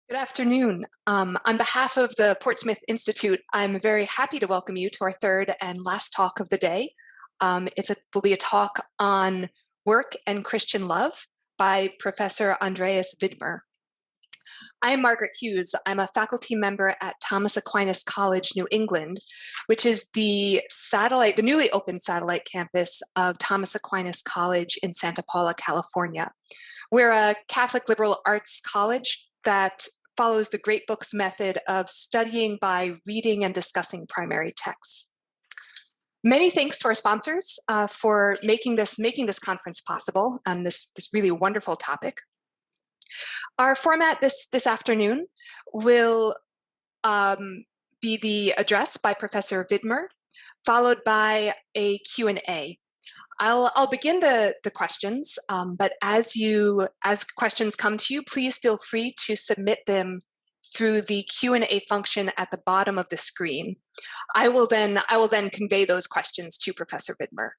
Good afternoon. On behalf of the Portsmouth Institute, I'm very happy to welcome you to our third and last talk of the day. Will be a talk on work and Christian love by Professor Andreas Widmer. I'm Margaret Hughes. I'm a faculty member at Thomas Aquinas College, New England, which is the newly opened satellite campus of Thomas Aquinas College in Santa Paula, California. We're a Catholic liberal arts college that follows the Great Books method of studying by reading and discussing primary texts. Many thanks to our sponsors for making this conference possible on this really wonderful topic. Our format this afternoon will be the address by Professor Widmer, followed by a Q&A. I'll begin the questions, but as questions come to you, please feel free to submit them through the Q&A function at the bottom of the screen. I will then convey those questions to Professor Widmer.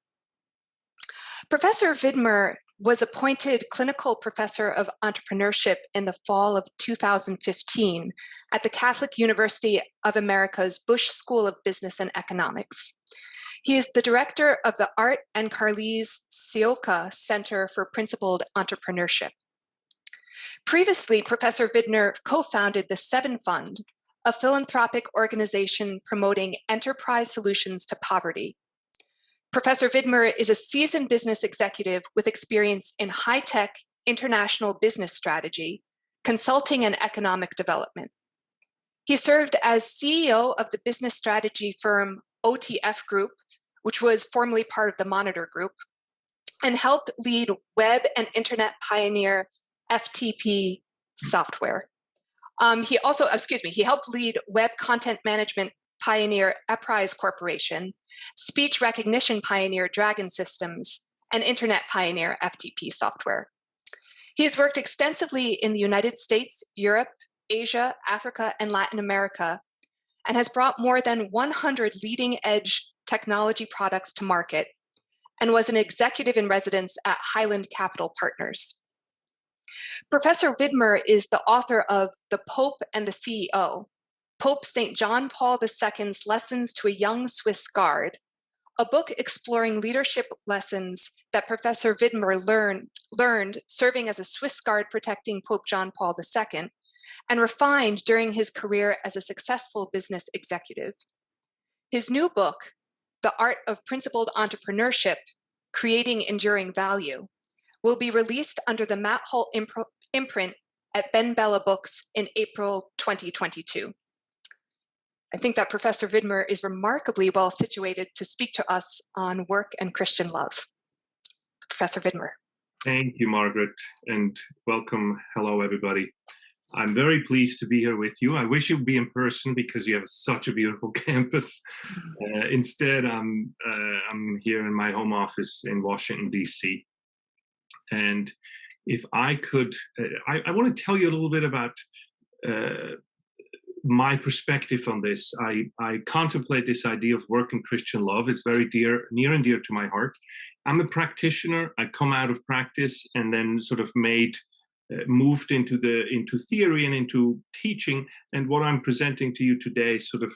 Professor Widmer was appointed clinical professor of entrepreneurship in the fall of 2015 at the Catholic University of America's Bush School of Business and Economics. He is the director of the Art and Carlise Sioka Center for Principled Entrepreneurship. Previously, Professor Widmer co-founded the Seven Fund, a philanthropic organization promoting enterprise solutions to poverty. Professor Widmer is a seasoned business executive with experience in high-tech international business strategy, consulting, and economic development. He served as CEO of the business strategy firm OTF Group, which was formerly part of the Monitor Group, and helped lead web and internet pioneer FTP Software. He helped lead web content management pioneer Eprise Corporation, speech recognition pioneer Dragon Systems, and internet pioneer FTP Software. He has worked extensively in the United States, Europe, Asia, Africa, and Latin America, and has brought more than 100 leading-edge technology products to market, and was an executive in residence at Highland Capital Partners. Professor Widmer is the author of The Pope and the CEO, Pope St. John Paul II's Lessons to a Young Swiss Guard, a book exploring leadership lessons that Professor Widmer learned serving as a Swiss Guard protecting Pope John Paul II, and refined during his career as a successful business executive. His new book, The Art of Principled Entrepreneurship, Creating Enduring Value, will be released under the Matt Hall imprint at Ben Bella Books in April 2022. I think that Professor Widmer is remarkably well situated to speak to us on work and Christian love. Professor Widmer. Thank you, Margaret, and welcome. Hello, everybody. I'm very pleased to be here with you. I wish you'd be in person because you have such a beautiful campus. Instead, I'm here in my home office in Washington, D.C. And if I could, I want to tell you a little bit about my perspective on this. I contemplate this idea of work and Christian love. It's very near and dear to my heart. I'm a practitioner. I come out of practice and then sort of moved into theory and into teaching. And what I'm presenting to you today is sort of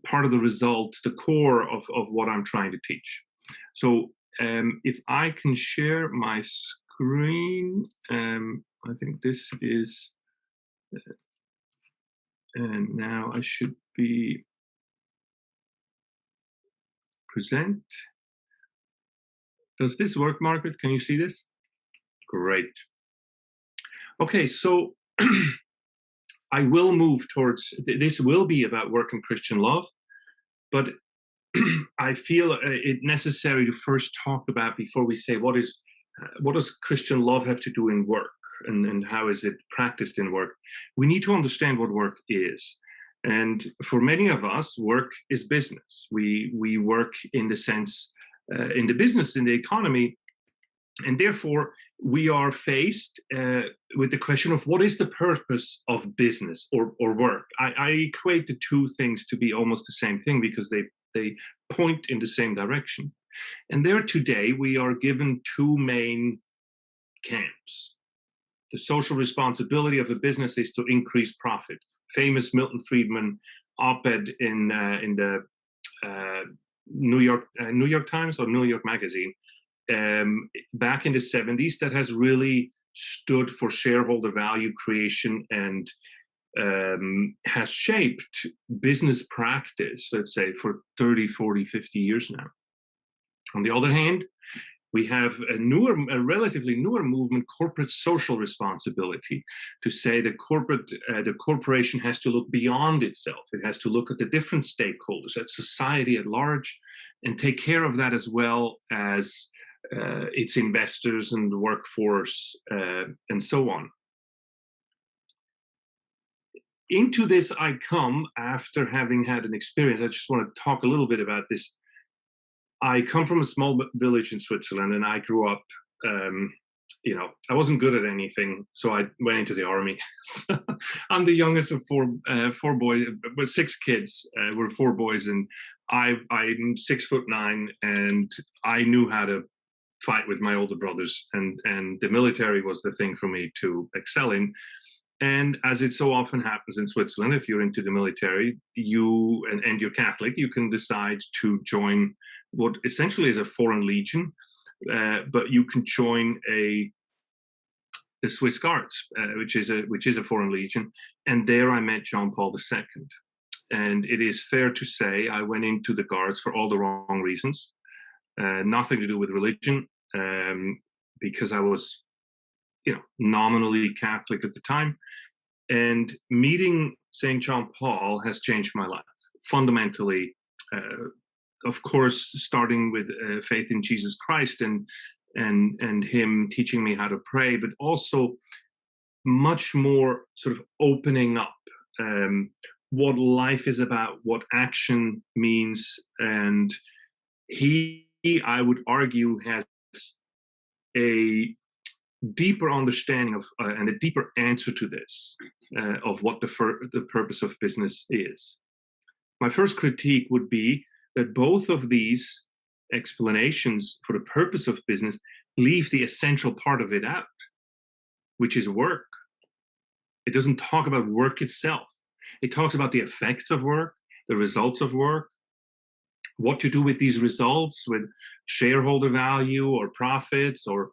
part of the result, the core of what I'm trying to teach. So if I can share my screen, I think this is, and now I should be present. Does this work, Margaret? Can you see this? Great. Okay, so I will move towards, this will be about work and Christian love, but I feel it necessary to first talk about, before we say what does Christian love have to do in work, and how is it practiced in work, we need to understand what work is. And for many of us, work is business. We work in the sense, in the business, in the economy, and therefore we are faced with the question of what is the purpose of business or work. I equate the two things to be almost the same thing because they point in the same direction. And there today we are given two main camps. The social responsibility of a business is to increase profit. Famous Milton Friedman op-ed in the New York Times or New York Magazine back in the 70s that has really stood for shareholder value creation and has shaped business practice, let's say, for 30, 40, 50 years now. On the other hand, we have a relatively newer movement, corporate social responsibility, to say that the corporation has to look beyond itself. It has to look at the different stakeholders, at society at large, and take care of that as well as its investors and the workforce and so on. Into this I come after having had an experience. I just want to talk a little bit about this. I come from a small village in Switzerland, and I grew up, I wasn't good at anything, so I went into the army. I'm the youngest of four boys, but 6 kids. We're 4 boys, and I'm 6'9", and I knew how to fight with my older brothers, and the military was the thing for me to excel in. And as it so often happens in Switzerland, if you're into the military, and you're Catholic, you can decide to join what essentially is a foreign legion, but you can join the Swiss Guards, which is a foreign legion. And there I met John Paul II. And it is fair to say I went into the Guards for all the wrong reasons, nothing to do with religion, because I was, nominally Catholic at the time. And meeting St. John Paul has changed my life fundamentally. Of course, starting with faith in Jesus Christ and him teaching me how to pray, but also much more sort of opening up what life is about, what action means. And he, I would argue, has a deeper understanding of and a deeper answer to this of what the purpose of business is. My first critique would be that both of these explanations for the purpose of business leave the essential part of it out, which is work. It doesn't talk about work itself. It talks about the effects of work, the results of work, what to do with these results, with shareholder value or profits or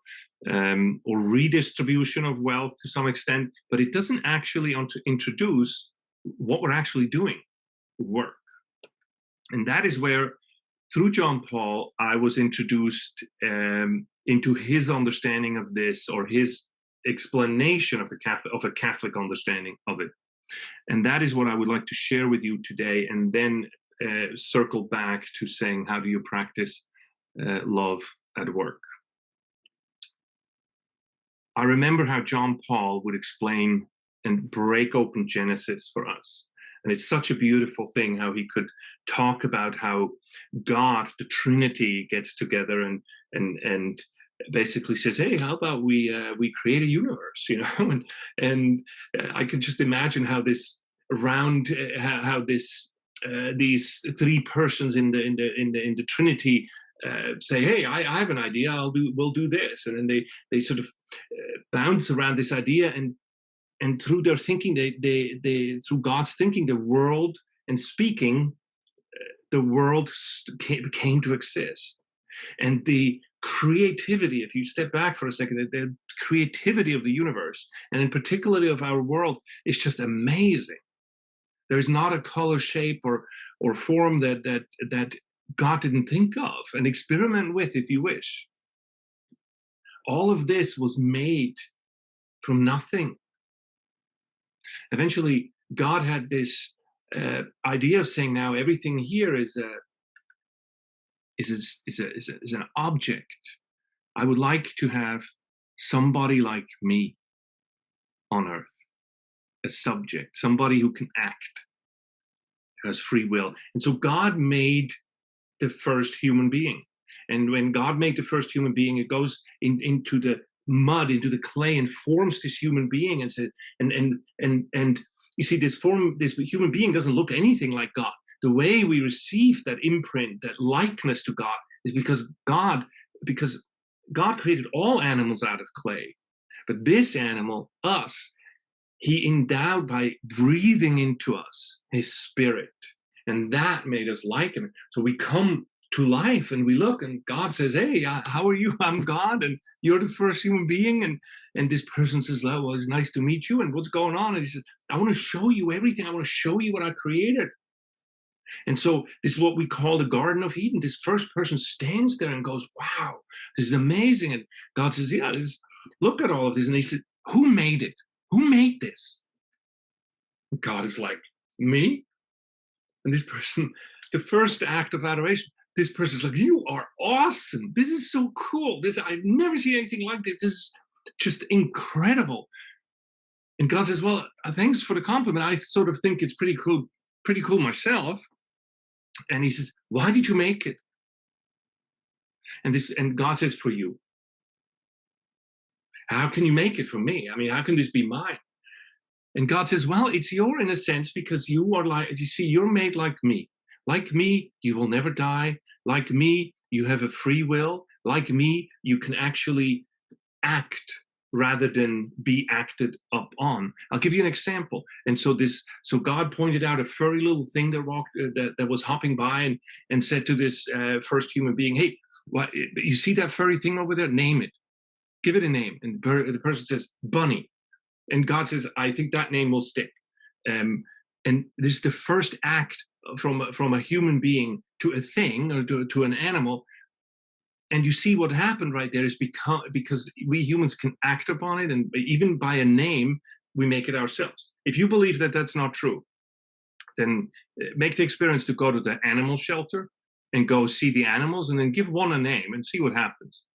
redistribution of wealth to some extent, but it doesn't actually introduce what we're actually doing, work. And that is where, through John Paul, I was introduced into his understanding of this, or his explanation of a Catholic understanding of it. And that is what I would like to share with you today, and then circle back to saying, how do you practice love at work? I remember how John Paul would explain and break open Genesis for us. And it's such a beautiful thing how he could talk about how God, the Trinity, gets together and basically says, "Hey, how about we create a universe?" and I could just imagine how this these 3 persons in the Trinity say, "Hey, I have an idea. We'll do this," and then they sort of bounce around this idea, and through their thinking, they through God's thinking, the world and speaking, the world came to exist. And the creativity, if you step back for a second, the creativity of the universe, and in particularly of our world, is just amazing. There's not a color, shape, or form that God didn't think of and experiment with, if you wish. All of this was made from nothing. Eventually, God had this idea of saying, now everything here is an object. I would like to have somebody like me on earth, a subject, somebody who can act, has free will. And so God made the first human being. And when God made the first human being, it goes into the mud, into the clay, and forms this human being, and said, and you see, this human being doesn't look anything like God. The way we receive that imprint, that likeness to God, is because God created all animals out of clay. But this animal, us, he endowed by breathing into us his spirit. And that made us like him. So we come to life and we look, and God says, hey, how are you? I'm God, and you're the first human being. And this person says, well, it's nice to meet you. And what's going on? And he says, I want to show you everything. I want to show you what I created. And so this is what we call the Garden of Eden. This first person stands there and goes, wow, this is amazing. And God says, yeah, look at all of this. And he said, who made it? Who made this? And God is like, me? And this person, the first act of adoration, this person is like, you are awesome. This is so cool. I've never seen anything like this. This is just incredible. And God says, well, thanks for the compliment. I sort of think it's pretty cool myself. And he says, why did you make it? And God says, for you. How can you make it for me? I mean, how can this be mine? And God says, well, it's your, in a sense, because you are like, you see, you're made like me. Like me, you will never die. Like me, you have a free will. Like me, you can actually act rather than be acted upon. I'll give you an example. And so God pointed out a furry little thing that was hopping by and said to this first human being, hey, what, you see that furry thing over there? Name it. Give it a name. And the person says, Bunny. And God says, I think that name will stick. And this is the first act from a human being to a thing or to an animal. And you see what happened right there is because we humans can act upon it, and even by a name, we make it ourselves. If you believe that that's not true, then make the experience to go to the animal shelter and go see the animals and then give one a name and see what happens.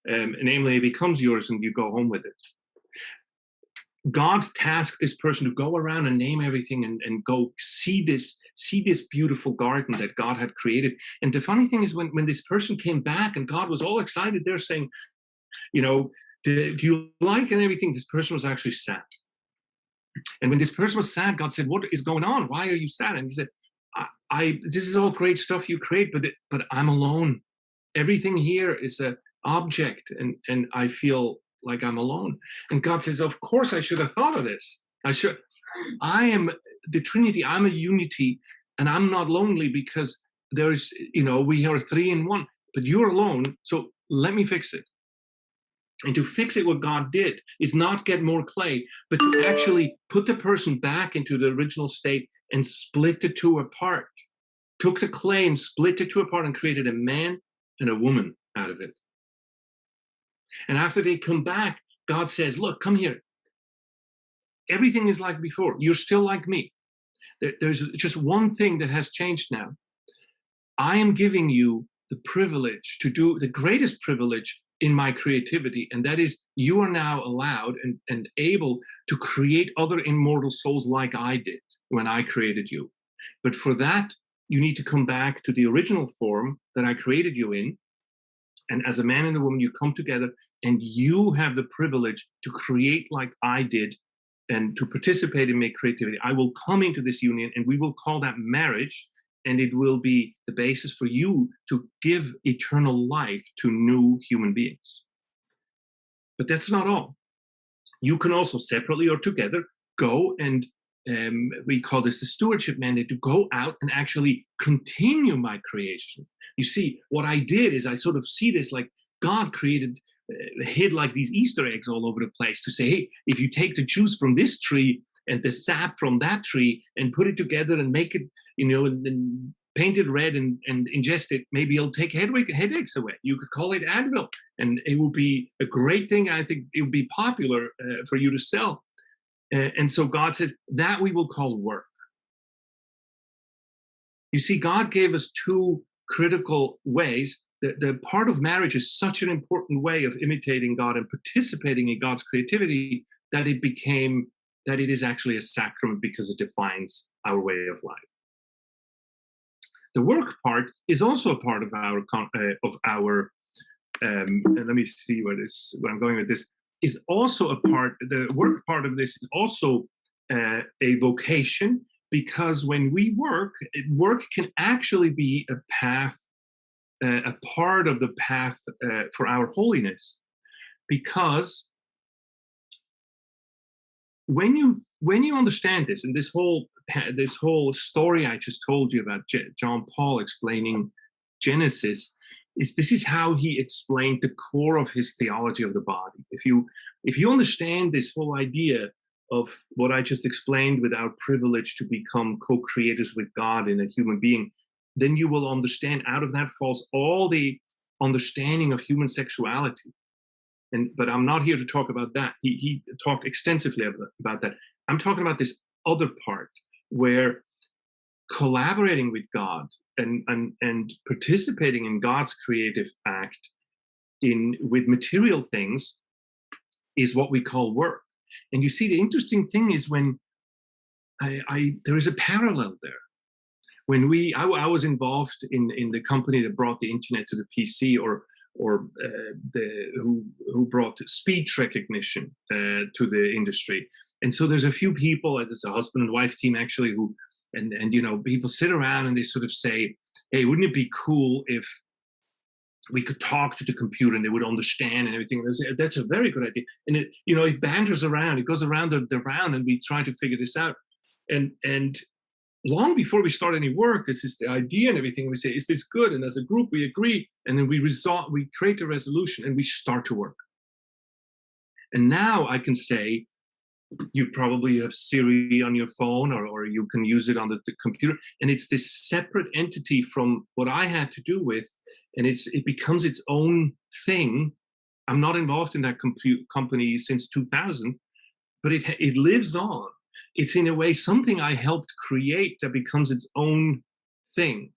Namely, it becomes yours and you go home with it. God tasked this person to go around and name everything and go see this beautiful garden that God had created. And the funny thing is when this person came back and God was all excited, they're saying, do you like and everything? This person was actually sad. And when this person was sad, God said, what is going on? Why are you sad? And he said, this is all great stuff you create, but I'm alone. Everything here is an object, and I feel like I'm alone. And God says, of course I should have thought of this. I am the Trinity, I'm a unity, and I'm not lonely because there's, we are three in one, but you're alone, so let me fix it. And to fix it, what God did is not get more clay, but to actually put the person back into the original state and split the two apart. Took the clay and split the two apart and created a man and a woman out of it. And after they come back, God says, look, come here. Everything is like before. You're still like me. There's just one thing that has changed now. I am giving you the privilege to do the greatest privilege in my creativity, and that is you are now allowed and able to create other immortal souls like I did when I created you. But for that, you need to come back to the original form that I created you in. And as a man and a woman, you come together and you have the privilege to create like I did and to participate in my creativity. I will come into this union and we will call that marriage, and it will be the basis for you to give eternal life to new human beings. But that's not all. You can also separately or together go and we call this the stewardship mandate, to go out and actually continue my creation. You see, what I did is I sort of see this like God hid like these Easter eggs all over the place to say, hey, if you take the juice from this tree and the sap from that tree and put it together and make it, and paint it red and ingest it, maybe it'll take headaches away. You could call it Advil, and it will be a great thing. I think it would be popular for you to sell. And so God says that we will call work. You see, God gave us two critical ways. The part of marriage is such an important way of imitating God and participating in God's creativity that it is actually a sacrament because it defines our way of life. The work part is also a part of our. Let me see where I'm going with this. Is also a part. The work part of this is also a vocation, because when we work can actually be a path, a part of the path for our holiness, because when you understand this, and this whole story I just told you about John Paul explaining Genesis, this is how he explained the core of his theology of the body. If you understand this whole idea of what I just explained with our privilege to become co-creators with God in a human being, then you will understand out of that falls all the understanding of human sexuality. But I'm not here to talk about that. He talked extensively about that. I'm talking about this other part where collaborating with God and participating in God's creative act with material things is what we call work. And you see, the interesting thing is when there is a parallel there. When I was involved in the company that brought the internet to the PC, or who brought speech recognition to the industry. And so there's a few people, there's a husband and wife team actually, who and you know, people sit around and they sort of say, hey, wouldn't it be cool if we could talk to the computer and they would understand and everything? And say, that's a very good idea. And it, you know, it banters around, it goes around the round, and we try to figure this out. And long before we start any work, this is the idea and everything. We say, is this good? And as a group, we agree. And then we create a resolution and we start to work. And now I can say, you probably have Siri on your phone, or you can use it on the computer. And it's this separate entity from what I had to do with. And it becomes its own thing. I'm not involved in that company since 2000, but it lives on. It's in a way something I helped create that becomes its own thing.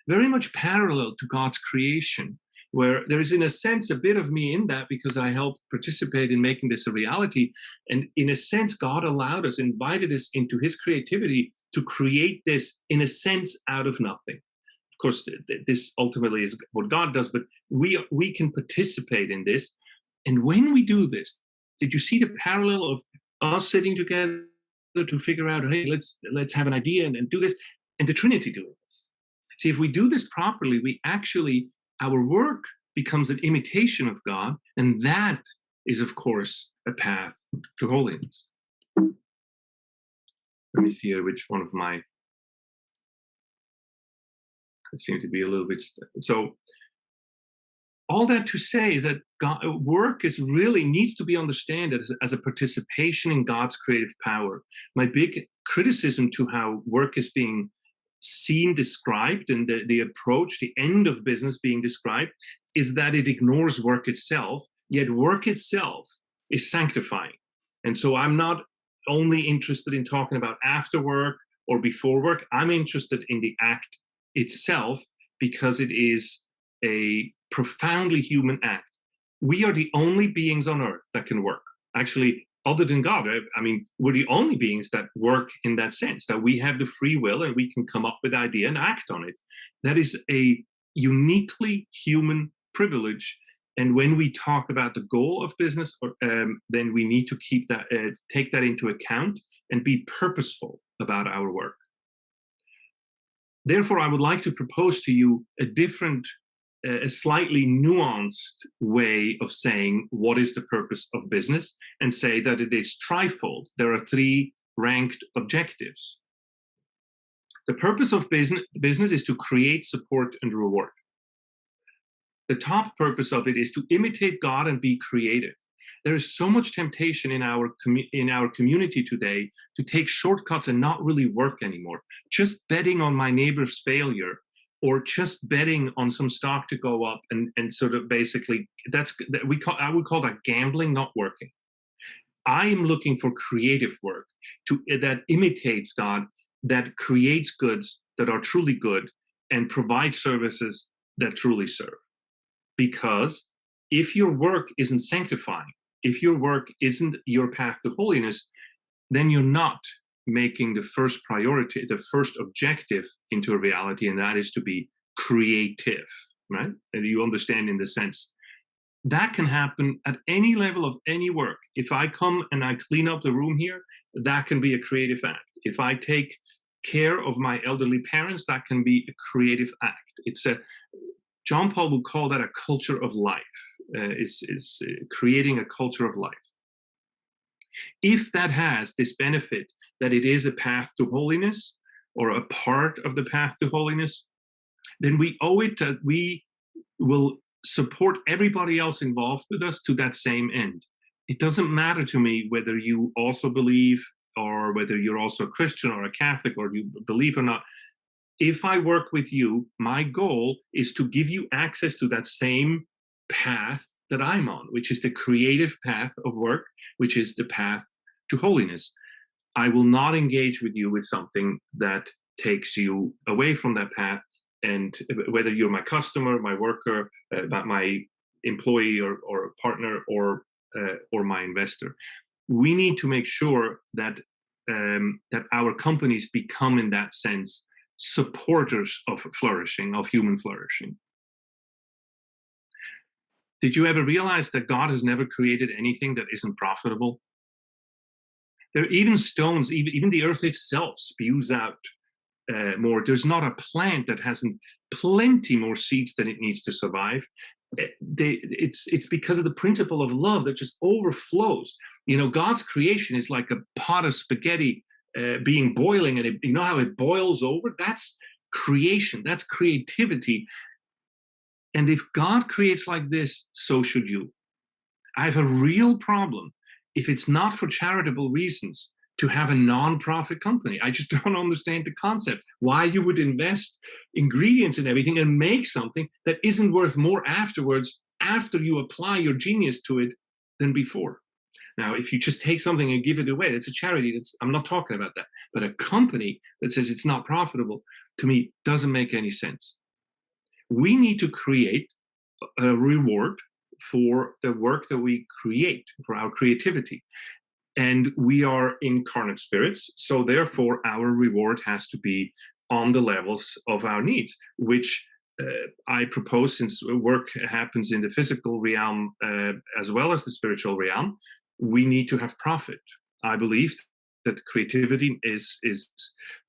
Very much parallel to God's creation, where there is, in a sense, a bit of me in that because I helped participate in making this a reality. And in a sense, God allowed us, invited us into his creativity to create this, in a sense, out of nothing. Of course, this ultimately is what God does, but we can participate in this. And when we do this, did you see the parallel of us sitting together to figure out, hey, let's have an idea and do this, and the Trinity doing this? See, if we do this properly, our work becomes an imitation of God, and that is, of course, a path to holiness. Let me see here which one of I seem to be a little bit. So all that to say is that work needs to be understood as a participation in God's creative power. My big criticism to how work is being seen, described, and the approach, the end of business being described, is that it ignores work itself, yet work itself is sanctifying. And so I'm not only interested in talking about after work or before work, I'm interested in the act itself because it is a profoundly human act. We are the only beings on earth that can work. Actually, other than God, I mean, we're the only beings that work in that sense, that we have the free will and we can come up with an idea and act on it. That is a uniquely human privilege. And when we talk about the goal of business, then we need to take that into account and be purposeful about our work. Therefore, I would like to propose to you a slightly nuanced way of saying what is the purpose of business, and say that it is trifold. There are three ranked objectives. The purpose of business is to create, support, and reward. The top purpose of it is to imitate God and be creative. There is so much temptation in our community today to take shortcuts and not really work anymore. Just betting on my neighbor's failure, or just betting on some stock to go up, and sort of basically I would call that gambling, not working. I am looking for creative work that imitates God, that creates goods that are truly good, and provides services that truly serve. Because if your work isn't sanctifying, if your work isn't your path to holiness, then you're not making the first priority, the first objective into a reality, and that is to be creative, right? And you understand, in the sense that can happen at any level of any work. If I come and I clean up the room here, that can be a creative act. If I take care of my elderly parents, that can be a creative act. John Paul would call that a culture of life, is creating a culture of life. If that has this benefit that it is a path to holiness or a part of the path to holiness, then we owe it that we will support everybody else involved with us to that same end. It doesn't matter to me whether you also believe or whether you're also a Christian or a Catholic or you believe or not. If I work with you, my goal is to give you access to that same path that I'm on, which is the creative path of work, which is the path to holiness. I will not engage with you with something that takes you away from that path. And whether you're my customer, my worker, my employee or partner or my investor, we need to make sure that that our companies become, in that sense, supporters of flourishing, of human flourishing. Did you ever realize that God has never created anything that isn't profitable? There are even stones, even the earth itself spews out more. There's not a plant that hasn't plenty more seeds than it needs to survive. It's because of the principle of love that just overflows. You know, God's creation is like a pot of spaghetti being boiling, and you know how it boils over? That's creation. That's creativity. And if God creates like this, so should you. I have a real problem if it's not for charitable reasons to have a non-profit company. I just don't understand the concept. Why you would invest ingredients and everything and make something that isn't worth more afterwards, after you apply your genius to it, than before. Now, if you just take something and give it away, that's a charity. I'm not talking about that. But a company that says it's not profitable, to me, doesn't make any sense. We need to create a reward for the work that we create, for our creativity. And we are incarnate spirits, so therefore our reward has to be on the levels of our needs, which I propose, since work happens in the physical realm as well as the spiritual realm, we need to have profit. I believe that creativity is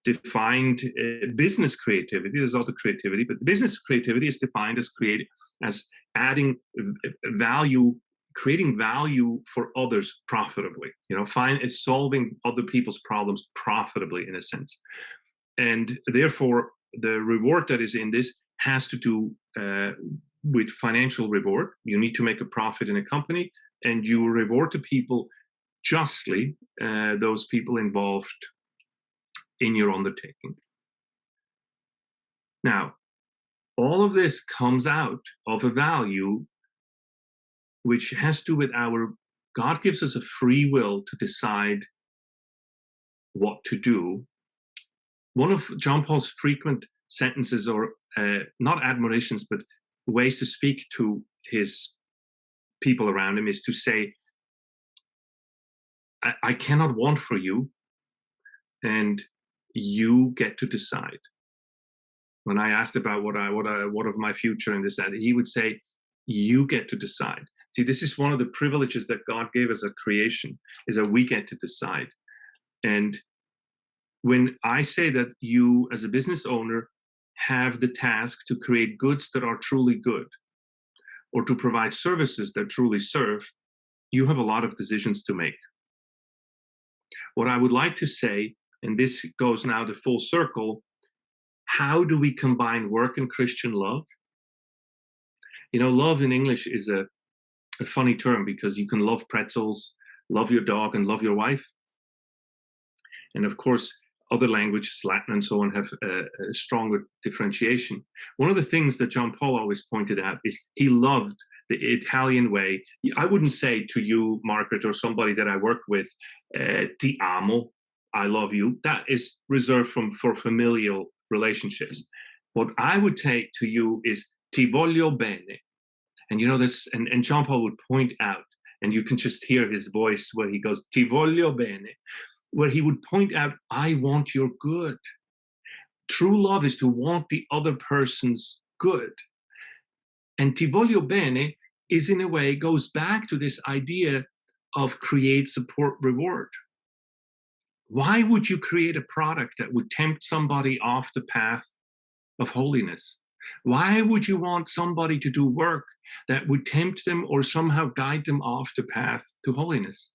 defined, business creativity, there's other creativity, but business creativity is defined as adding value, creating value for others profitably, is solving other people's problems profitably, in a sense. And therefore, the reward that is in this has to do with financial reward. You need to make a profit in a company, and you reward the people justly, those people involved in your undertaking. Now, all of this comes out of a value which has to do with God gives us a free will to decide what to do. One of John Paul's frequent sentences, or not admonitions, but ways to speak to his people around him, is to say, I cannot want for you, and you get to decide. When I asked about what of my future and this, that, he would say, you get to decide. See, this is one of the privileges that God gave us at creation, is that we get to decide. And when I say that you, as a business owner, have the task to create goods that are truly good, or to provide services that truly serve, you have a lot of decisions to make. What I would like to say, and this goes now to full circle, how do we combine work and Christian love? Love in English is a funny term, because you can love pretzels, love your dog, and love your wife. And of course, other languages, Latin and so on, have a stronger differentiation. One of the things that John Paul always pointed out is he loved the Italian way. I wouldn't say to you, Margaret, or somebody that I work with, ti amo, I love you. That is reserved for familial relationships. What I would take to you is ti voglio bene. And this, and John Paul would point out, and you can just hear his voice where he goes, ti voglio bene, where he would point out, I want your good. True love is to want the other person's good. And ti voglio bene is, in a way, goes back to this idea of create, support, reward. Why would you create a product that would tempt somebody off the path of holiness? Why would you want somebody to do work that would tempt them or somehow guide them off the path to holiness?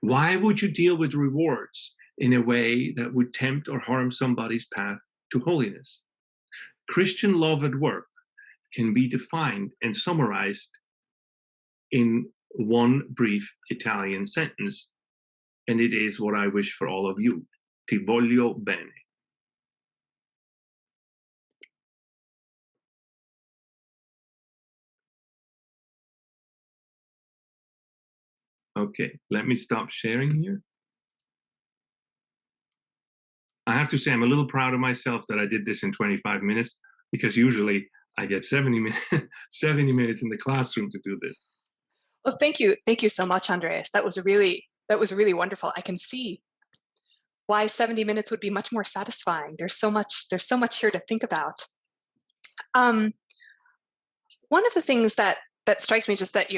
Why would you deal with rewards in a way that would tempt or harm somebody's path to holiness? Christian love at work can be defined and summarized in one brief Italian sentence, and it is what I wish for all of you. Ti voglio bene. Okay, let me stop sharing here. I have to say, I'm a little proud of myself that I did this in 25 minutes, because usually I get 70 minutes in the classroom to do this. Well, thank you so much, Andreas. That was really wonderful. I can see why 70 minutes would be much more satisfying. There's so much here to think about. One of the things that strikes me, just that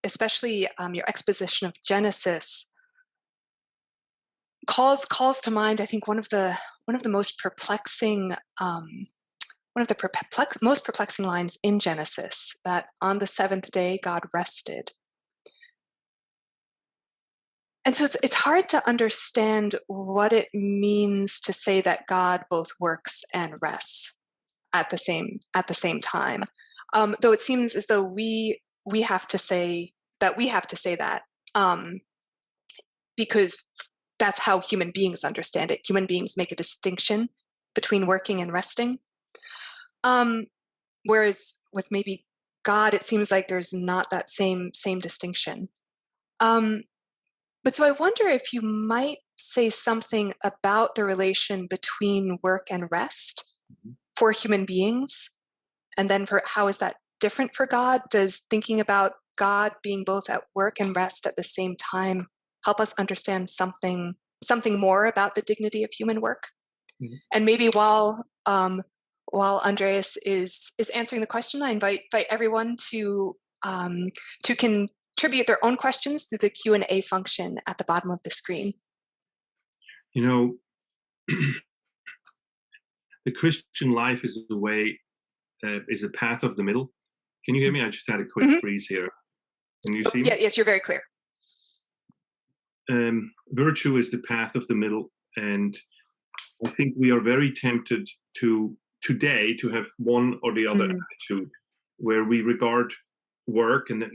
especially your exposition of Genesis calls to mind, I think, one of the most perplexing most perplexing lines in Genesis, that on the seventh day God rested. And so it's hard to understand what it means to say that God both works and rests at the same time. Though it seems as though we have to say that because that's how human beings understand it. Human beings make a distinction between working and resting. Whereas with maybe God, it seems like there's not that same distinction. But so I wonder if you might say something about the relation between work and rest for human beings, and then for how is that different for God? Does thinking about God being both at work and rest at the same time help us understand something more about the dignity of human work? Mm-hmm. And maybe while Andreas is answering the question, I invite everyone to contribute their own questions through the Q&A function at the bottom of the screen. You know, the Christian life is a way, is a path of the middle. Can you hear me? I just had a quick freeze here. Can you see me? Yes, you're very clear. Virtue is the path of the middle, and I think we are very tempted today to have one or the other attitude, where we regard work, and then,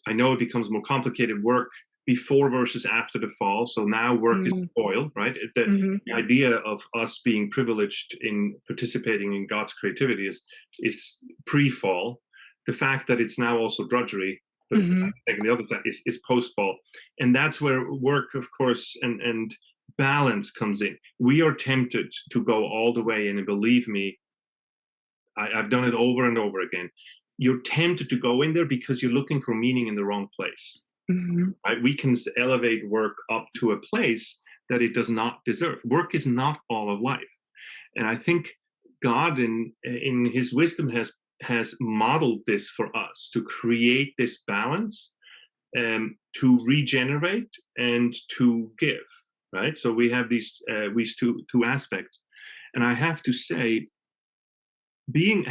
I know it becomes more complicated, work before versus after the fall. So now work is spoiled, right? The idea of us being privileged in participating in God's creativity is pre-fall. The fact that it's now also drudgery, but the other side is post-fall. And that's where work, of course, and balance comes in. We are tempted to go all the way in, and believe me, I've done it over and over again. You're tempted to go in there because you're looking for meaning in the wrong place. Right? We can elevate work up to a place that it does not deserve. Work is not all of life. And I think God in his wisdom has modeled this for us, to create this balance, to regenerate and to give, right? So we have these two aspects. And I have to say, being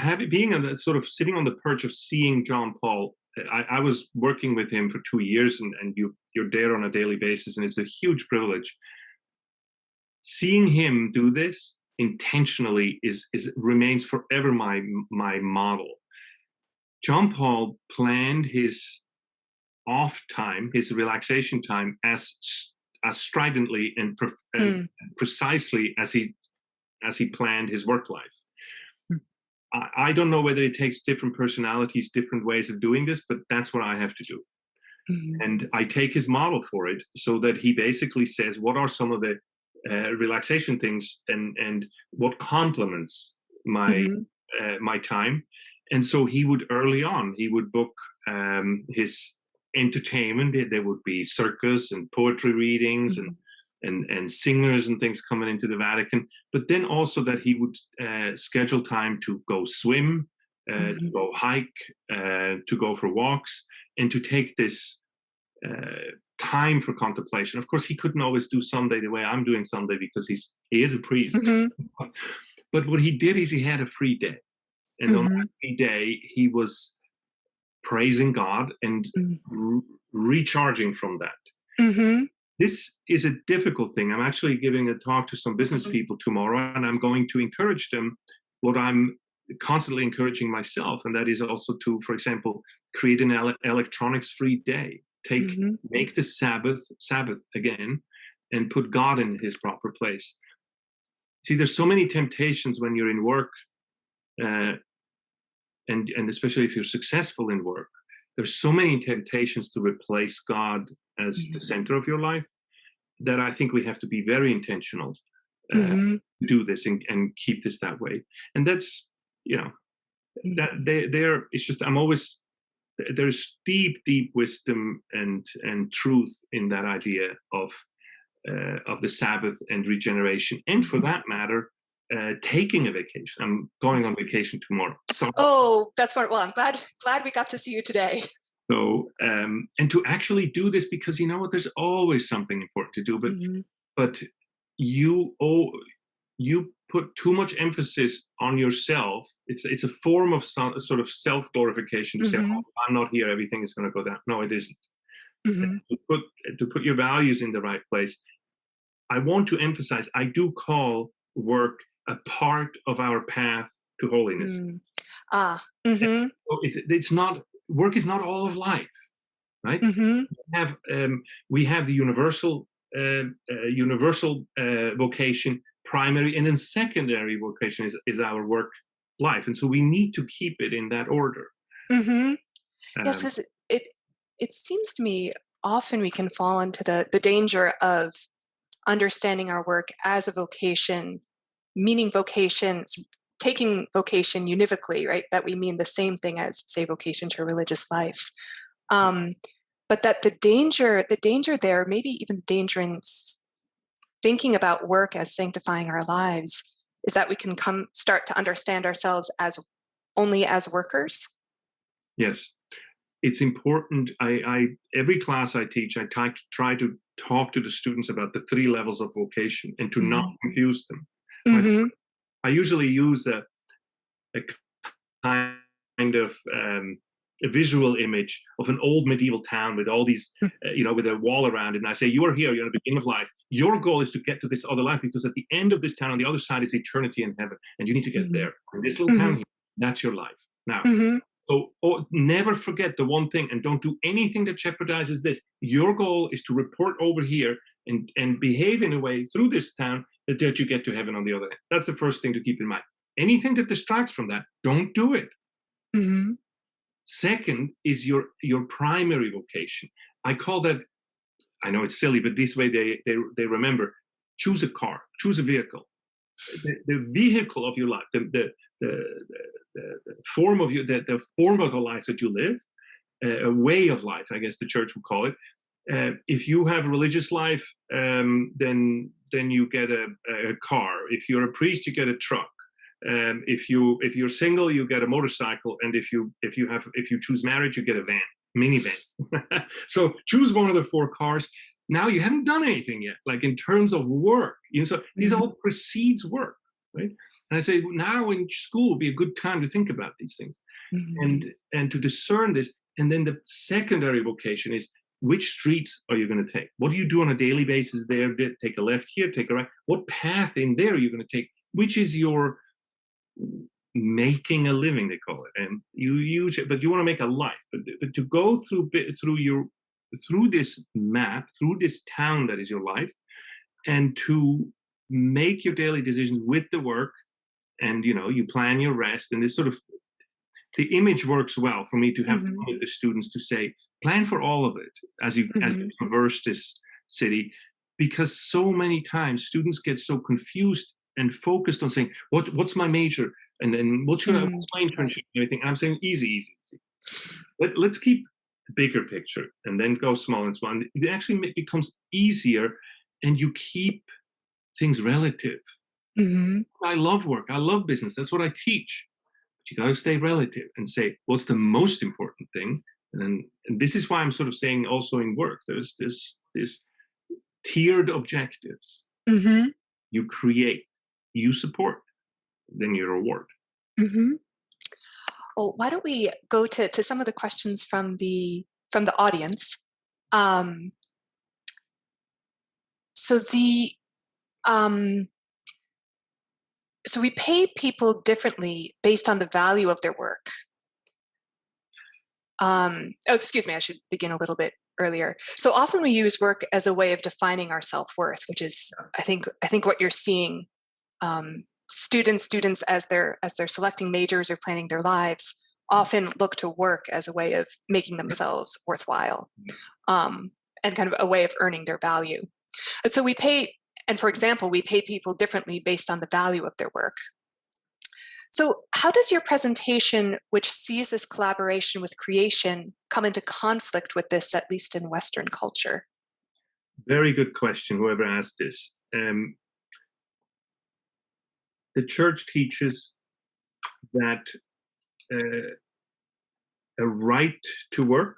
sort of sitting on the perch of seeing John Paul, I was working with him for 2 years, and you're there on a daily basis, and it's a huge privilege. Seeing him do this intentionally remains forever my model. John Paul planned his off time, his relaxation time, as stridently and precisely as he planned his work life. I don't know whether it takes different personalities, different ways of doing this, but that's what I have to do. And I take his model for it, so that he basically says, what are some of the relaxation things and what complements my time? And so he would, early on, he would book his entertainment. There would be circus and poetry readings and singers and things coming into the Vatican, but then also that he would schedule time to go swim, to go hike, to go for walks, and to take this time for contemplation. Of course, he couldn't always do Sunday the way I'm doing Sunday, because he is a priest. But what he did is he had a free day. And on that free day, he was praising God and recharging from that. Mm-hmm. This is a difficult thing. I'm actually giving a talk to some business people tomorrow, and I'm going to encourage them what I'm constantly encouraging myself, and that is also to, for example, create an electronics-free day. Mm-hmm. Make the Sabbath again, and put God in his proper place. See, there's so many temptations when you're in work, and especially if you're successful in work, there's so many temptations to replace God as the center of your life, that I think we have to be very intentional Mm-hmm. to do this and keep this that way. And that's, that there, it's just, there's deep wisdom and truth in that idea of the Sabbath and regeneration, and for that matter, taking a vacation. I'm going on vacation tomorrow. Oh, that's wonderful. Well, I'm glad we got to see you today. So, and to actually do this, because you know what, there's always something important to do, but you put too much emphasis on yourself. It's a form of sort of self-glorification to say, oh, I'm not here, everything is going to go down. No, it isn't. To put your values in the right place. I want to emphasize, I do call work a part of our path to holiness. So it's not, work is not all of life, right? We have the universal vocation, primary, and then secondary vocation is our work life, and so we need to keep it in that order. Yes, because it seems to me often we can fall into the danger of understanding our work as a vocation, meaning vocations, taking vocation univocally, right? That we mean the same thing as, say, vocation to a religious life. But that the danger there, maybe even the danger in thinking about work as sanctifying our lives, is that we can start to understand ourselves as only as workers. Yes, it's important. I every class I teach, I try to talk to the students about the 3 levels of vocation and to not confuse them. I usually use a kind of a visual image of an old medieval town with all these, with a wall around it. And I say, you are here, you're in the beginning of life. Your goal is to get to this other life, because at the end of this town, on the other side is eternity in heaven. And you need to get there. In this little town here, that's your life. Now, so never forget the one thing, and don't do anything that jeopardizes this. Your goal is to report over here and behave in a way through this town that you get to heaven on the other end. That's the first thing to keep in mind. Anything that distracts from that, don't do it. Second is your primary vocation. I call that, I know it's silly, but this way they remember, choose a car, choose a vehicle. The vehicle of your life, the form of the form of the life that you live, a way of life, I guess the church would call it. If you have a religious life, then you get a car. If you're a priest, you get a truck. If you're single, you get a motorcycle, and if you choose marriage, you get a van, minivan. So choose one of the 4 cars. Now you haven't done anything yet, like in terms of work. So these all precedes work, right? And I say now in school would be a good time to think about these things, and to discern this. And then the secondary vocation is, which streets are you going to take? What do you do on a daily basis there? Take a left here, take a right. What path in there are you going to take? Which is your making a living, they call it, and you use it, but you want to make a life. But to go through this map, through this town that is your life, and to make your daily decisions with the work, and you plan your rest, and this sort of, the image works well for me to have with the students to say, plan for all of it as you traverse this city, because so many times students get so confused and focused on saying, what's my major, and then what's my internship and everything. And I'm saying easy. Let's keep the bigger picture and then go small and small. And it actually becomes easier, and you keep things relative. I love work. I love business. That's what I teach. But you got to stay relative and say, what's the most important thing? And this is why I'm sort of saying also in work, there's this tiered objectives. You create, you support, then you reward. Well, why don't we go to some of the questions from the audience? So so we pay people differently based on the value of their work. Oh, excuse me, I should begin a little bit earlier. So often we use work as a way of defining our self-worth, which is, I think what you're seeing. Students as they're selecting majors or planning their lives often look to work as a way of making themselves worthwhile, and kind of a way of earning their value. And so we pay, and for example, we pay people differently based on the value of their work. So how does your presentation, which sees this collaboration with creation, come into conflict with this, at least in Western culture? Very good question, whoever asked this. The church teaches that a right to work,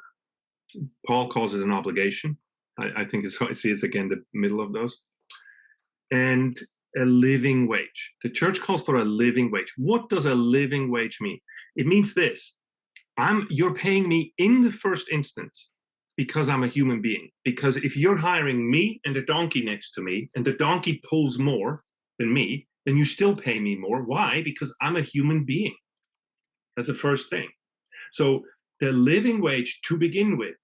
Paul calls it an obligation. I think it's again the middle of those. And a living wage. The church calls for a living wage. What does a living wage mean? It means this. You're paying me in the first instance because I'm a human being. Because if you're hiring me and a donkey next to me, and the donkey pulls more than me, then you still pay me more. Why? Because I'm a human being. That's the first thing. So the living wage to begin with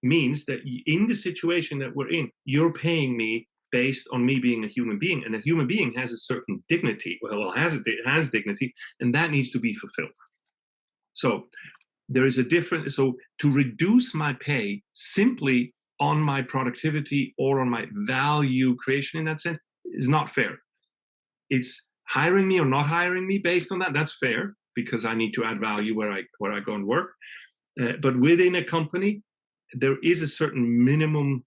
means that in the situation that we're in, you're paying me based on me being a human being. And a human being has a certain dignity. Well, it has dignity, and that needs to be fulfilled. So there is a difference. So to reduce my pay simply on my productivity or on my value creation in that sense is not fair. It's hiring me or not hiring me based on that. That's fair because I need to add value where I go and work. But within a company, there is a certain minimum.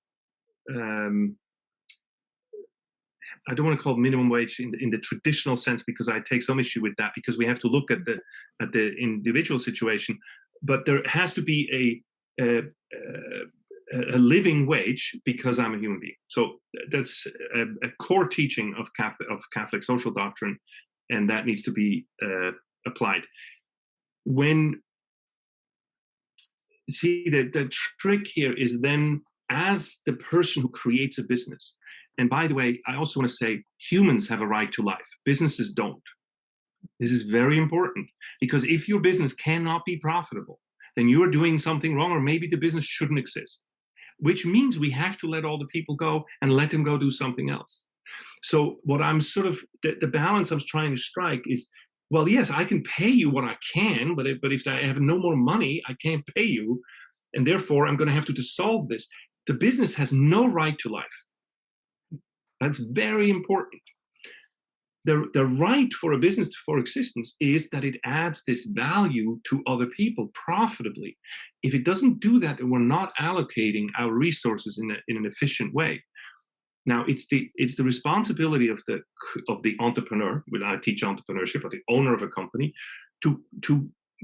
I don't want to call it minimum wage in the traditional sense because I take some issue with that because we have to look at the individual situation. But there has to be a living wage because I'm a human being. So that's a core teaching of Catholic social doctrine, and that needs to be applied. The trick here is then, as the person who creates a business, and by the way, I also want to say humans have a right to life. Businesses don't. This is very important because if your business cannot be profitable, then you're doing something wrong, or maybe the business shouldn't exist, which means we have to let all the people go and let them go do something else. So what I'm the balance I'm trying to strike is, well, yes, I can pay you what I can, but if I have no more money, I can't pay you. And therefore, I'm going to have to solve this. The business has no right to life. That's very important. The right for a business for existence is that it adds this value to other people profitably. If it doesn't do that, then we're not allocating our resources in an efficient way. Now, it's the responsibility of the entrepreneur, when I teach entrepreneurship, or the owner of a company, to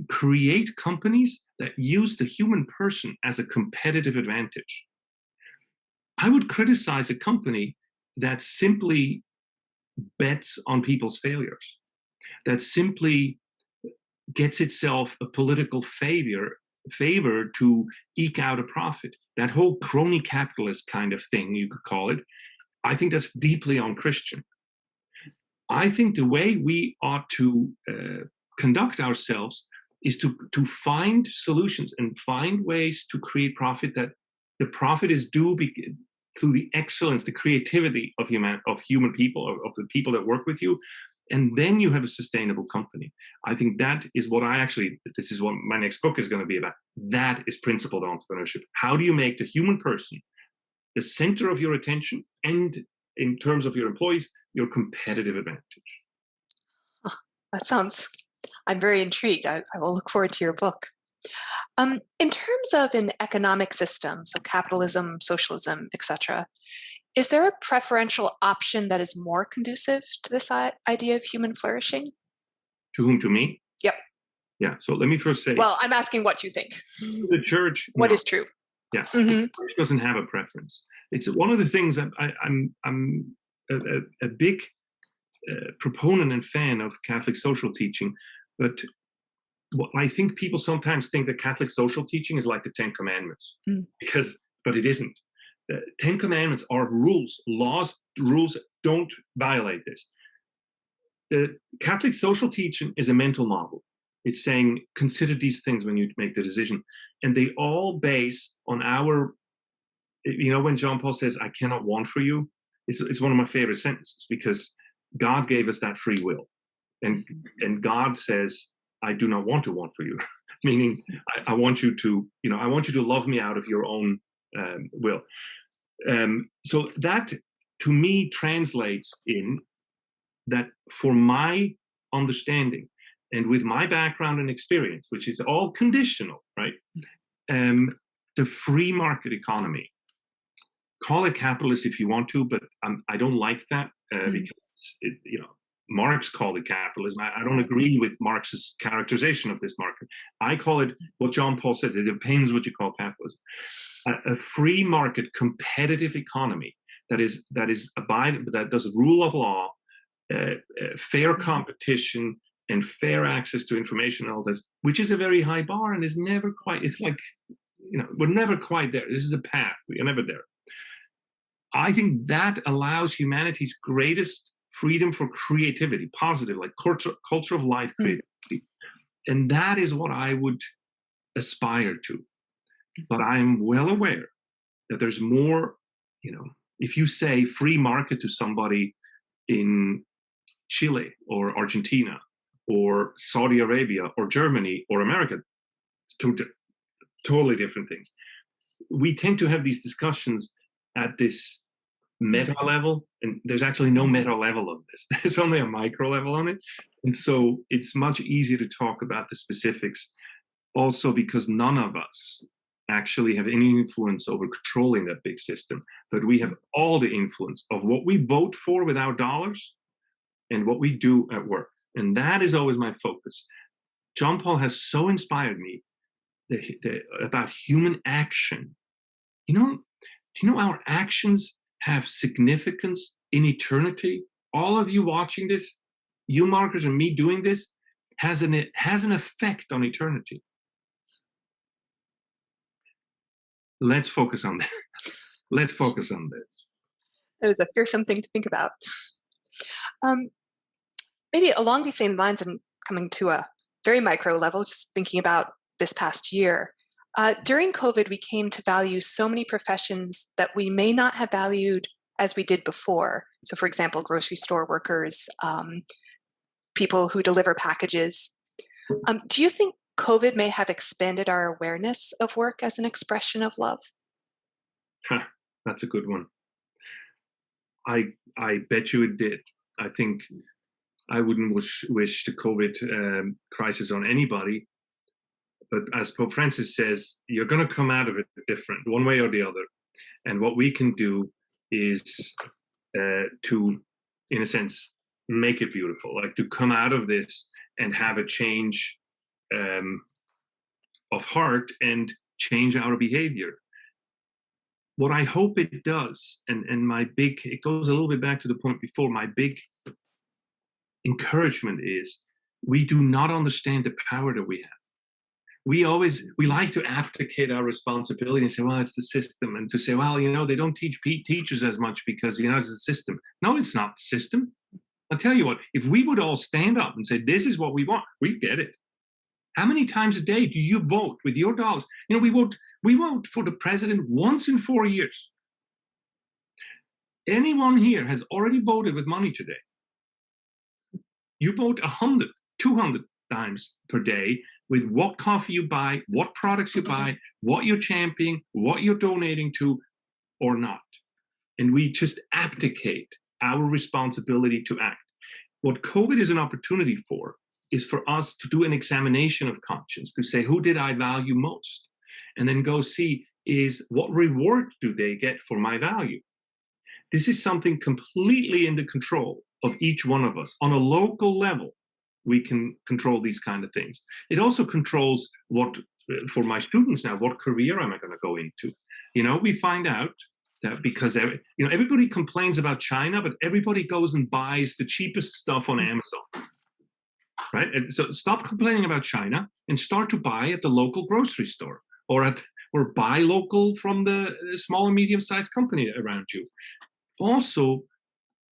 create companies that use the human person as a competitive advantage. I would criticize a company that simply bets on people's failures, that simply gets itself a political favor to eke out a profit. That whole crony capitalist kind of thing, you could call it, I think that's deeply unchristian. I think the way we ought to conduct ourselves is to find solutions and find ways to create profit, that the profit is due through the excellence, the creativity of human people, of the people that work with you, and then you have a sustainable company. I think that is what this is what my next book is going to be about. That is principled entrepreneurship. How do you make the human person the center of your attention, and in terms of your employees, your competitive advantage? Oh, that sounds, I'm very intrigued. I will look forward to your book. In terms of an economic system, so capitalism, socialism, etc., is there a preferential option that is more conducive to this idea of human flourishing? To whom? To me? Yep. Yeah. So let me first say. Well, I'm asking what you think. The church. What is true? Yeah. Mm-hmm. The church doesn't have a preference. It's one of the things I'm a big proponent and fan of Catholic social teaching, but I think people sometimes think that Catholic social teaching is like the Ten Commandments, but it isn't. Ten Commandments are rules, laws, rules. Don't violate this. The Catholic social teaching is a mental model. It's saying, consider these things when you make the decision. And they all base on our, when John Paul says, I cannot want for you, it's one of my favorite sentences, because God gave us that free will. And God says, I do not want to want for you, meaning I want you to, I want you to love me out of your own will. So that, to me, translates in that, for my understanding and with my background and experience, which is all conditional, right? The free market economy, call it capitalist if you want to, but I don't like that because, Marx called it capitalism. I don't agree with Marx's characterization of this market. I call it what John Paul says. It depends what you call capitalism. A free market, competitive economy that does rule of law, fair competition, and fair access to information and all this, which is a very high bar and is never quite. It's like, we're never quite there. This is a path. We're never there. I think that allows humanity's greatest freedom for creativity, positive, like culture of life creativity. And that is what I would aspire to. But I'm well aware that there's more, if you say free market to somebody in Chile or Argentina or Saudi Arabia or Germany or America, totally different things. We tend to have these discussions at this meta level, and there's actually no meta level on this. There's only a micro level on it. And so it's much easier to talk about the specifics, also because none of us actually have any influence over controlling that big system, but we have all the influence of what we vote for with our dollars and what we do at work. And that is always my focus. John Paul has so inspired me about human action. Do you know our actions have significance in eternity? All of you watching this, you, Margaret, and me doing this, has an effect on eternity. Let's focus on that. Let's focus on this. That is a fearsome thing to think about. Maybe along these same lines, and coming to a very micro level, just thinking about this past year. During COVID, we came to value so many professions that we may not have valued as we did before. So, for example, grocery store workers, people who deliver packages. Do you think COVID may have expanded our awareness of work as an expression of love? That's a good one. I bet you it did. I think I wouldn't wish the COVID crisis on anybody. But as Pope Francis says, you're going to come out of it different, one way or the other. And what we can do is to, in a sense, make it beautiful, like to come out of this and have a change of heart and change our behavior. What I hope it does, and it goes a little bit back to the point before, my big encouragement is we do not understand the power that we have. We like to abdicate our responsibility and say, well, it's the system. And to say, well, they don't teach teachers as much because, it's the system. No, it's not the system. I'll tell you what, if we would all stand up and say, this is what we want, we get it. How many times a day do you vote with your dollars? We vote for the president once in 4 years. Anyone here has already voted with money today. You vote 100, 200 times per day with what coffee you buy, what products you buy, what you're championing, what you're donating to or not. And we just abdicate our responsibility to act. What COVID is an opportunity for is for us to do an examination of conscience, to say, who did I value most? And then go see, is what reward do they get for my value? This is something completely in the control of each one of us. On a local level, we can control these kind of things. It also controls what, for my students now, what career am I going to go into? We find out that because everybody complains about China, but everybody goes and buys the cheapest stuff on Amazon, right? And so stop complaining about China and start to buy at the local grocery store or at or buy local from the small and medium-sized company around you. Also,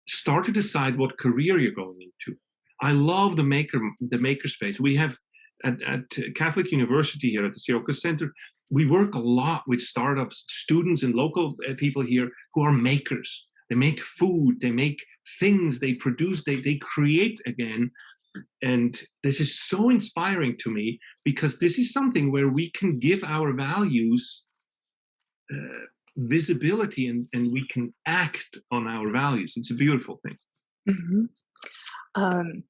start to decide what career you're going into. I love the maker space. We have at Catholic University here at the Syracuse Center, we work a lot with startups, students and local people here who are makers. They make food, they make things, they produce, they create again. And this is so inspiring to me, because this is something where we can give our values visibility, and we can act on our values. It's a beautiful thing. Mm-hmm.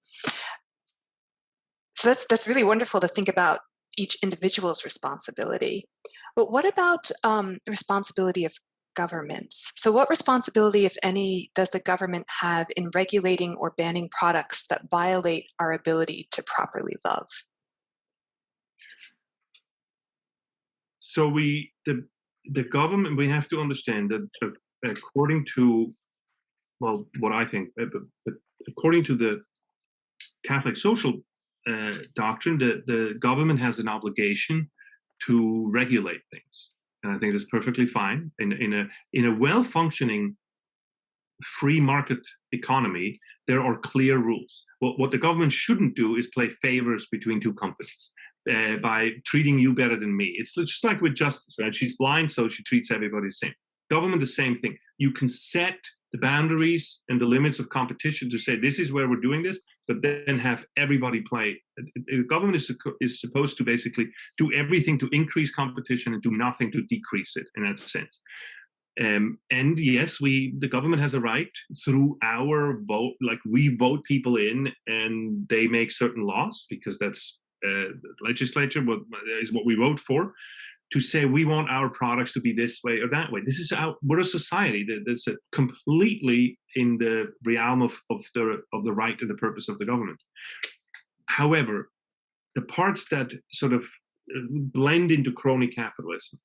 So that's really wonderful to think about each individual's responsibility. But what about responsibility of governments? So what responsibility, if any, does the government have in regulating or banning products that violate our ability to properly love? So the government, we have to understand that according to, well, what I think, according to the Catholic social doctrine, the government has an obligation to regulate things, and I think that's perfectly fine. In a well-functioning free market economy, there are clear rules. What the government shouldn't do is play favors between two companies by treating you better than me. It's just like with justice, right? She's blind, so she treats everybody the same. Government, the same thing. You can set the boundaries and the limits of competition to say this is where we're doing this, but then have everybody play. The government is supposed to basically do everything to increase competition and do nothing to decrease it in that sense. And yes, the government has a right through our vote, like we vote people in and they make certain laws, because that's legislature is what we vote for, to say we want our products to be this way or that way. This is we're a society that's completely in the realm of the right and the purpose of the government. However, the parts that sort of blend into crony capitalism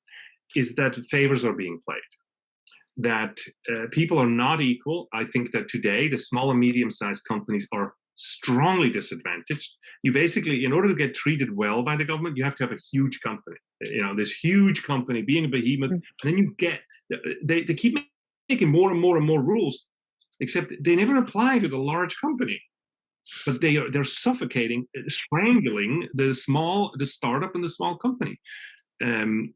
is that favors are being played, that people are not equal. I think that today the small and medium-sized companies are strongly disadvantaged. You basically, in order to get treated well by the government, you have to have a huge company. This huge company being a behemoth, and then you get they keep making more and more and more rules, except they never apply to the large company. But they're suffocating, strangling the startup and the small company. And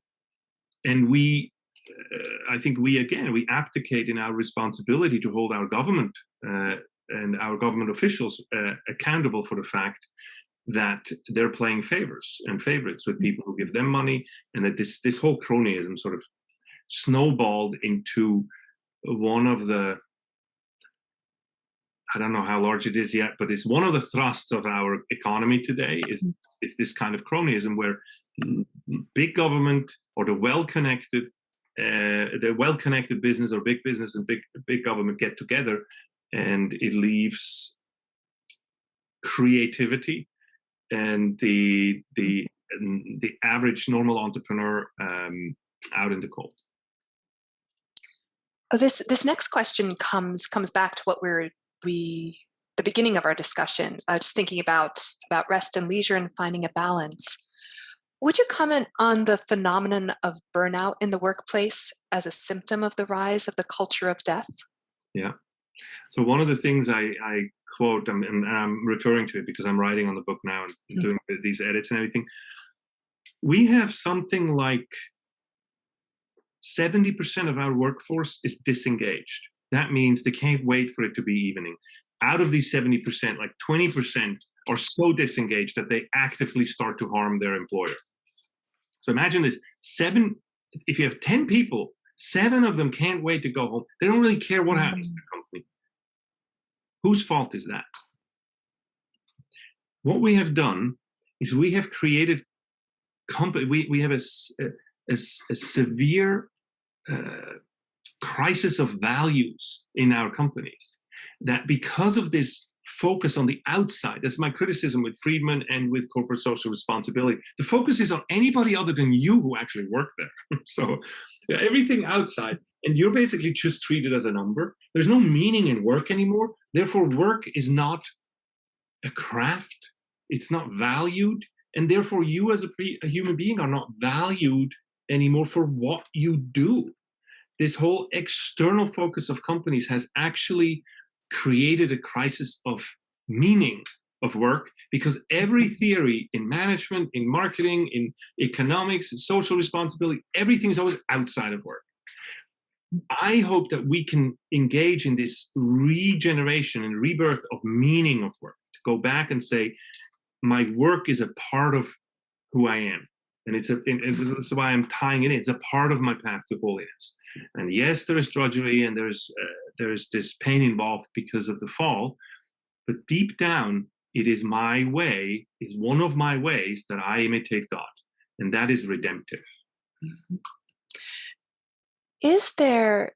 I think we abdicate in our responsibility to hold our government and our government officials accountable for the fact that they're playing favors and favorites with people who give them money, and that this whole cronyism sort of snowballed into one of the, I don't know how large it is yet, but it's one of the thrusts of our economy today is this kind of cronyism, where big government or the well-connected business or big business and big government get together, and it leaves creativity and the average normal entrepreneur out in the cold. Oh, this next question comes back to what the beginning of our discussion, just thinking about rest and leisure and finding a balance. Would you comment on the phenomenon of burnout in the workplace as a symptom of the rise of the culture of death? Yeah. So one of the things I quote, and I'm referring to it because I'm writing on the book now and doing these edits and everything. We have something like 70% of our workforce is disengaged. That means they can't wait for it to be evening. Out of these 70%, like 20% are so disengaged that they actively start to harm their employer. So imagine this, if you have 10 people, 7 of them can't wait to go home. They don't really care what happens to the company. Whose fault is that? What we have done is we have created we have a severe crisis of values in our companies, that because of this focus on the outside, that's my criticism with Friedman and with corporate social responsibility, the focus is on anybody other than you who actually work there. So everything outside, and you're basically just treated as a number. There's no meaning in work anymore. Therefore, work is not a craft. It's not valued. And therefore, you as a human being are not valued anymore for what you do. This whole external focus of companies has actually created a crisis of meaning of work, because every theory in management, in marketing, in economics, social responsibility, everything is always outside of work. I hope that we can engage in this regeneration and rebirth of meaning of work, to go back and say, my work is a part of who I am. And this is why I'm tying it in. It's a part of my path to holiness. And yes, there is drudgery and there's this pain involved because of the fall, but deep down, it is my way, is one of my ways that I imitate God, and that is redemptive. Mm-hmm. Is there,